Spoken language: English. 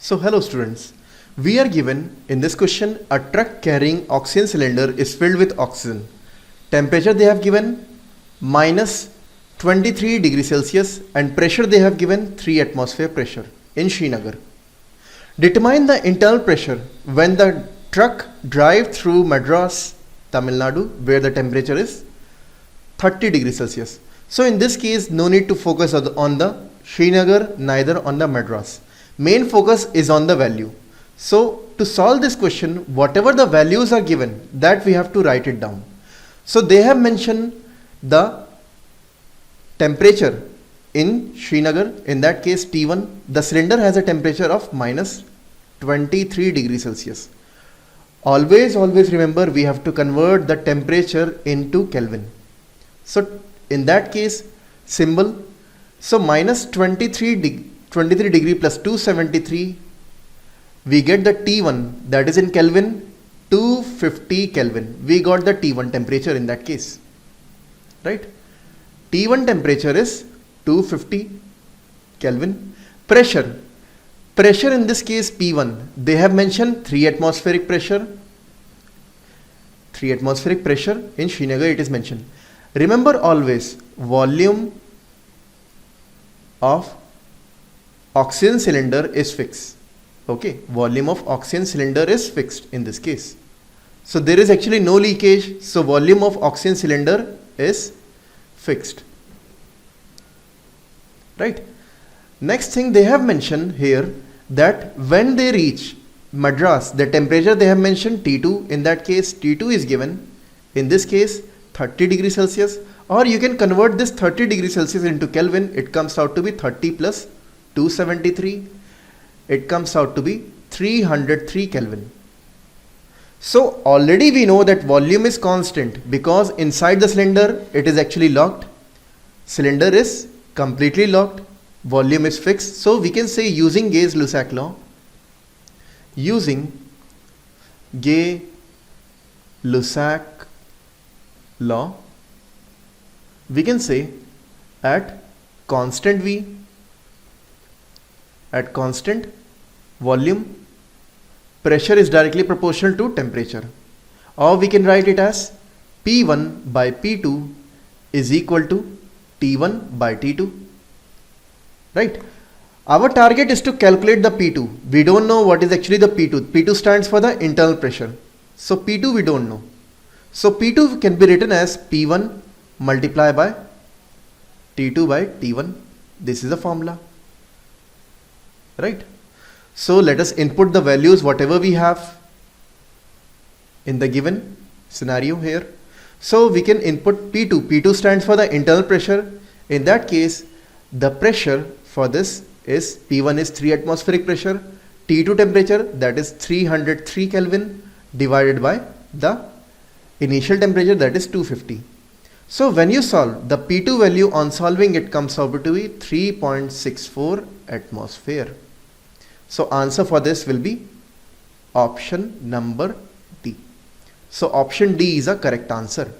So hello students, we are given in this question a truck carrying oxygen cylinder is filled with oxygen. Temperature they have given minus 23 degrees Celsius and pressure they have given 3 atmosphere pressure in Srinagar. Determine the internal pressure when the truck drive through Madras, Tamil Nadu, where the temperature is 30 degrees Celsius. So in this case, no need to focus on the Srinagar, neither on the Madras. Main focus is on the value. So to solve this question, whatever the values are given, that we have to write it down. So they have mentioned the temperature in Srinagar, in that case T1, the cylinder has a temperature of minus 23 degrees Celsius. Always remember we have to convert the temperature into Kelvin. So in that case, symbol, so minus 23 degree plus 273, we get the T1, that is in Kelvin, 250 Kelvin. We got the T1 temperature in that case, right? T1 temperature is 250 Kelvin. Pressure in this case P1, they have mentioned 3 atmospheric pressure. 3 atmospheric pressure in Srinagar it is mentioned. Remember always, volume of oxygen cylinder is fixed. Okay, volume of oxygen cylinder is fixed in this case. So there is actually no leakage. So volume of oxygen cylinder is fixed. Right. Next thing they have mentioned here that when they reach Madras, the temperature they have mentioned T2. In that case, T2 is given. In this case, 30 degrees Celsius. Or you can convert this 30 degrees Celsius into Kelvin. It comes out to be 30 plus 273. It comes out to be 303 Kelvin. So already we know that volume is constant because inside the cylinder it is actually locked. Cylinder is completely locked. Volume is fixed. So we can say using Gay-Lussac law. Using Gay-Lussac law, we can say at constant V, at constant volume, pressure is directly proportional to temperature. Or we can write it as P1 by P2 is equal to T1 by T2. Right? Our target is to calculate the P2. We don't know what is actually the P2. P2 stands for the internal pressure. So P2 we don't know. So P2 can be written as P1 multiplied by T2 by T1. This is the formula. Right? So let us input the values whatever we have in the given scenario here. So we can input P2. P2 stands for the internal pressure. In that case, the pressure for this is P1 is 3 atmospheric pressure. T2 temperature, that is 303 Kelvin, divided by the initial temperature, that is 250. So when you solve the P2 value, on solving it comes out to be 3.64 atmosphere. So answer for this will be option number D. So option D is a correct answer.